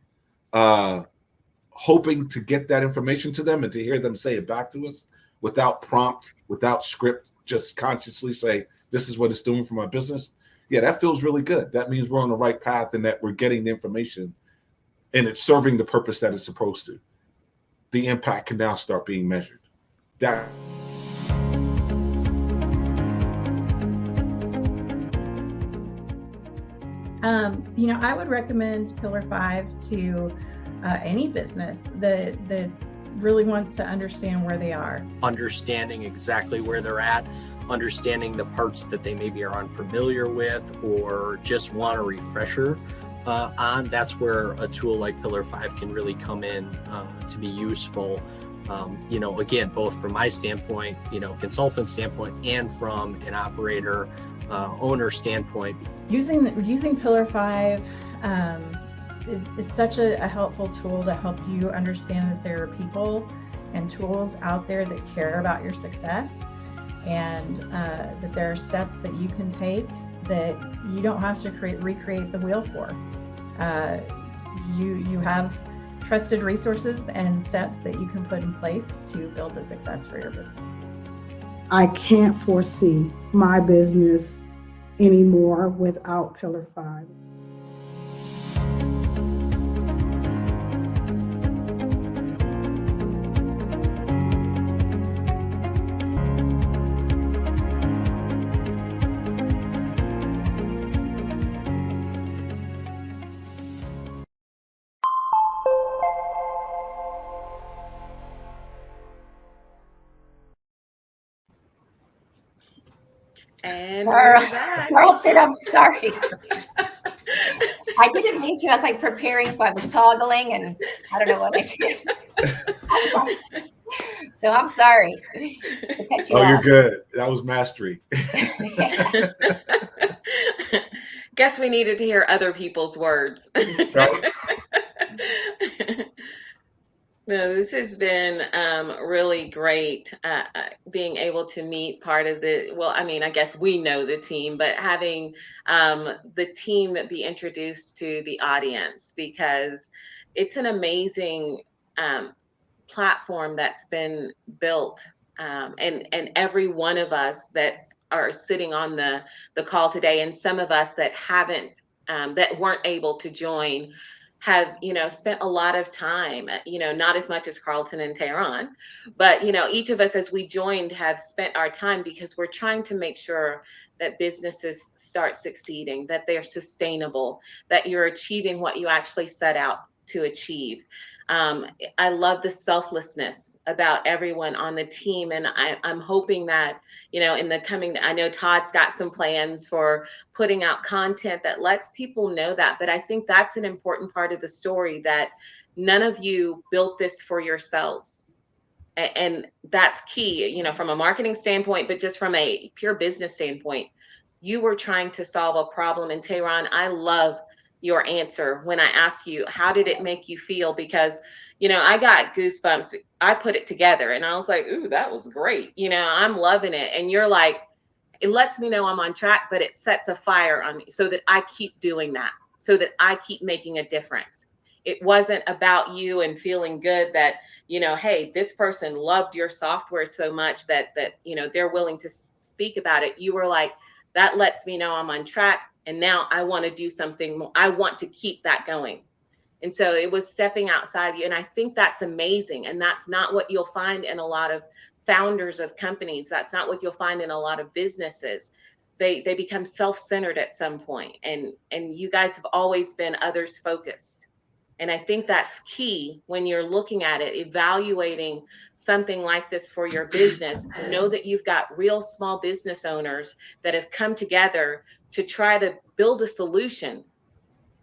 hoping to get that information to them and to hear them say it back to us without prompt, without script, just consciously say, this is what it's doing for my business. Yeah, that feels really good. That means we're on the right path and that we're getting the information and it's serving the purpose that it's supposed to. The impact can now start being measured. That I would recommend Pillar 5 to any business that really wants to understand where they are. Understanding exactly where they're at, understanding the parts that they maybe are unfamiliar with or just want a refresher on. That's where a tool like Pillar 5 can really come in to be useful. Again, both from my standpoint, consultant standpoint, and from an operator, owner standpoint. Using Pillar 5 is such a helpful tool to help you understand that there are people and tools out there that care about your success, and that there are steps that you can take that you don't have to recreate the wheel for. You have trusted resources and steps that you can put in place to build the success for your business. I can't foresee my business anymore without Pillar 5. And we're back. Carlton, I'm sorry. I didn't mean to. I was like preparing, so I was toggling, and I don't know what I did. So I'm sorry to cut you off. You're good. That was mastery. Guess we needed to hear other people's words. No, this has been really great being able to meet part of I guess we know the team, but having the team be introduced to the audience, because it's an amazing platform that's been built. And every one of us that are sitting on the call today, and some of us that haven't, that weren't able to join, have, spent a lot of time, not as much as Carlton and Tehran, but, each of us as we joined have spent our time because we're trying to make sure that businesses start succeeding, that they're sustainable, that you're achieving what you actually set out to achieve. I love the selflessness about everyone on the team. And I'm hoping that, in the coming, I know Todd's got some plans for putting out content that lets people know that. But I think that's an important part of the story, that none of you built this for yourselves. And that's key, from a marketing standpoint, but just from a pure business standpoint, you were trying to solve a problem. And Tehran, I love your answer when I asked you, how did it make you feel? Because, I got goosebumps. I put it together and I was like, ooh, that was great. I'm loving it. And you're like, it lets me know I'm on track, but it sets a fire on me so that I keep doing that, so that I keep making a difference. It wasn't about you and feeling good that, hey, this person loved your software so much that they're willing to speak about it. You were like, that lets me know I'm on track. And now I want to do something more. I want to keep that going. And so it was stepping outside of you. And I think that's amazing. And that's not what you'll find in a lot of founders of companies. That's not what you'll find in a lot of businesses. They become self-centered at some point. And you guys have always been others focused. And I think that's key when you're looking at it, evaluating something like this for your business. Know that you've got real small business owners that have come together to try to build a solution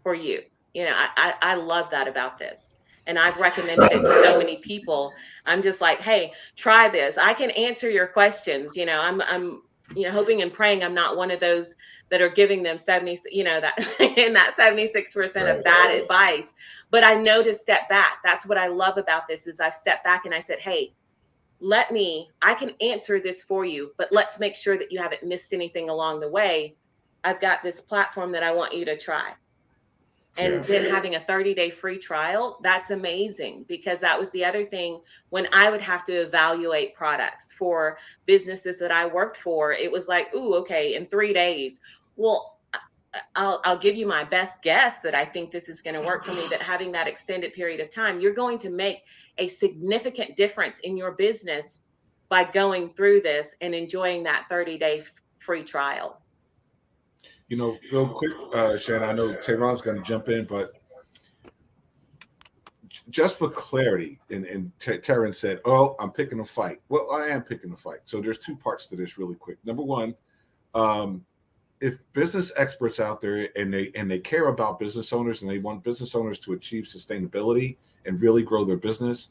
for you. You know, I love that about this. And I've recommended it to so many people. I'm just like, hey, try this. I can answer your questions. You know, I'm you know, hoping and praying I'm not one of those that are giving them 70, you know, that in that 76% of bad advice. But I know to step back. That's what I love about this is I've stepped back and I said, hey, I can answer this for you, but let's make sure that you haven't missed anything along the way. I've got this platform that I want you to try. And then having a 30-day free trial, that's amazing, because that was the other thing when I would have to evaluate products for businesses that I worked for. It was like, ooh, okay, in 3 days. Well, I'll give you my best guess that I think this is going to work for me, but having that extended period of time, you're going to make a significant difference in your business by going through this and enjoying that 30-day free trial. You know, real quick, Shannon, I know Tehran's going to jump in, but just for clarity, and Tehran said, oh, I'm picking a fight. Well, I am picking a fight. So there's two parts to this really quick. Number one, if business experts out there and they care about business owners and they want business owners to achieve sustainability and really grow their business,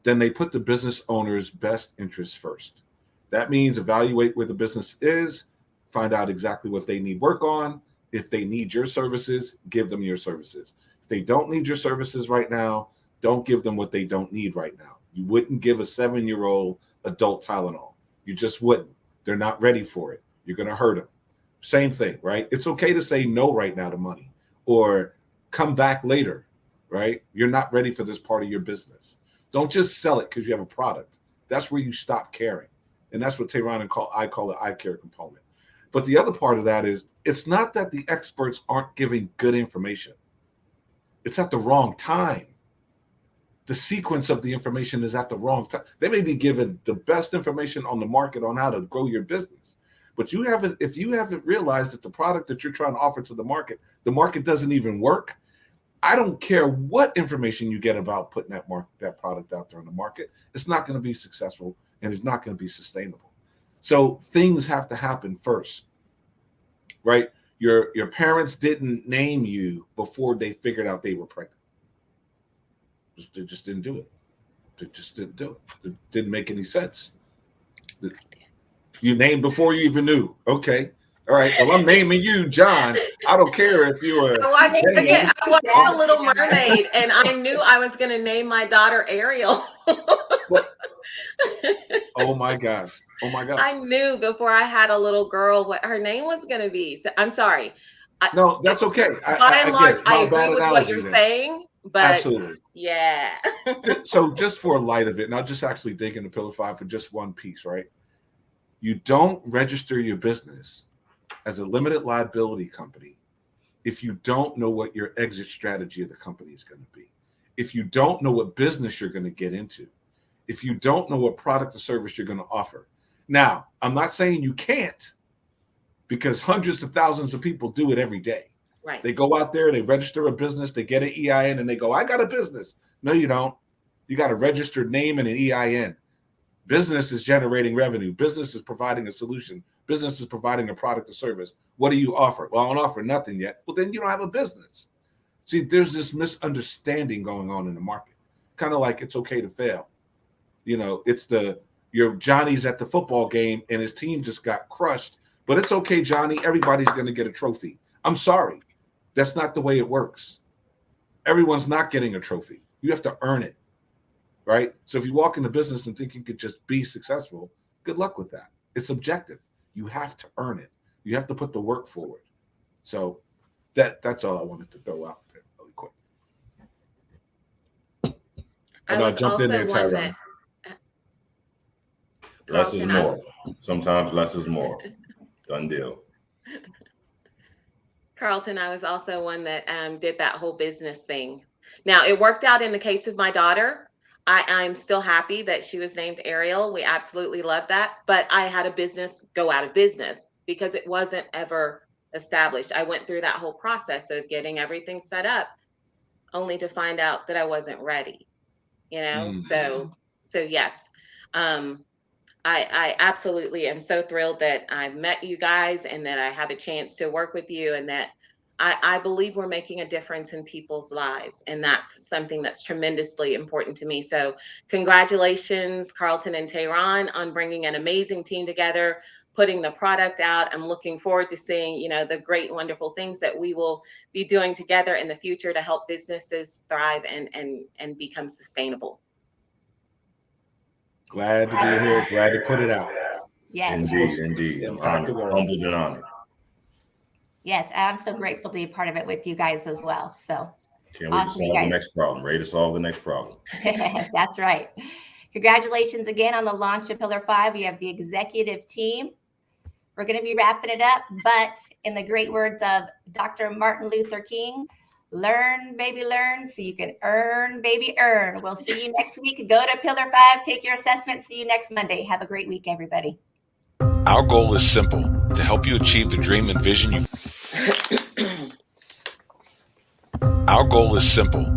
then they put the business owner's best interests first. That means evaluate where the business is, find out exactly what they need work on. If they need your services, give them your services. If they don't need your services right now, don't give them what they don't need right now. You wouldn't give a 7-year-old adult Tylenol. You just wouldn't. They're not ready for it. You're going to hurt them. Same thing, right? It's okay to say no right now to money or come back later, right? You're not ready for this part of your business. Don't just sell it because you have a product. That's where you stop caring. And that's what Tehran and I call the I care component. But the other part of that is it's not that the experts aren't giving good information. It's at the wrong time. The sequence of the information is at the wrong time. They may be given the best information on the market on how to grow your business. But if you haven't realized that the product that you're trying to offer to the market doesn't even work, I don't care what information you get about putting that product out there on the market. It's not going to be successful and it's not going to be sustainable. So things have to happen first, right? Your parents didn't name you before they figured out they were pregnant. They just didn't do it. They just didn't do it. It didn't make any sense. You named before you even knew. Okay. All right. Well, I'm naming you John. I don't care if you were. I watched The Little Mermaid, and I knew I was going to name my daughter Ariel. Oh my gosh. Oh my gosh. I knew before I had a little girl what her name was going to be. So, I'm sorry. No, that's okay. By and large, I agree with what you're saying, but absolutely. Yeah. So just for a light of it, and I'll just actually dig into Pillar 5 for just one piece, right? You don't register your business as a limited liability company if you don't know what your exit strategy of the company is going to be. If you don't know what business you're going to get into, if you don't know what product or service you're going to offer. Now, I'm not saying you can't, because hundreds of thousands of people do it every day. Right. They go out there, they register a business, they get an EIN, and they go, I got a business. No, you don't. You got a registered name and an EIN. Business is generating revenue. Business is providing a solution. Business is providing a product or service. What do you offer? Well, I don't offer nothing yet. Well, then you don't have a business. See, there's this misunderstanding going on in the market. Kind of like it's okay to fail. You know, it's your Johnny's at the football game and his team just got crushed. But it's okay, Johnny. Everybody's going to get a trophy. I'm sorry. That's not the way it works. Everyone's not getting a trophy. You have to earn it, right? So if you walk into business and think you could just be successful, good luck with that. It's subjective. You have to earn it. You have to put the work forward. So that's all I wanted to throw out there really quick. I jumped in there, Tyrone. Less is more. Sometimes less is more. Done deal. Carlton, I was also one that did that whole business thing. Now, it worked out in the case of my daughter. I'm still happy that she was named Ariel. We absolutely love that. But I had a business go out of business because it wasn't ever established. I went through that whole process of getting everything set up only to find out that I wasn't ready, you know? So yes, I absolutely am so thrilled that I've met you guys and that I have a chance to work with you, and that I believe we're making a difference in people's lives. And that's something that's tremendously important to me. So congratulations, Carlton and Tehran, on bringing an amazing team together, putting the product out. I'm looking forward to seeing, you know, the great, wonderful things that we will be doing together in the future to help businesses thrive and become sustainable. Glad to be here. Glad to put it out. Yes. Indeed. I'm honored, humbled and honored. Yes, I'm so grateful to be part of it with you guys as well. So can't wait to solve the next problem. Ready to solve the next problem. That's right. Congratulations again on the launch of Pillar 5. We have the executive team. We're going to be wrapping it up, but in the great words of Dr. Martin Luther King, learn, baby, learn, so you can earn, baby, earn. We'll see you next week. Go to Pillar 5, take your assessment. See you next Monday. Have a great week, everybody. Our goal is simple: to help you achieve the dream and vision Our goal is simple: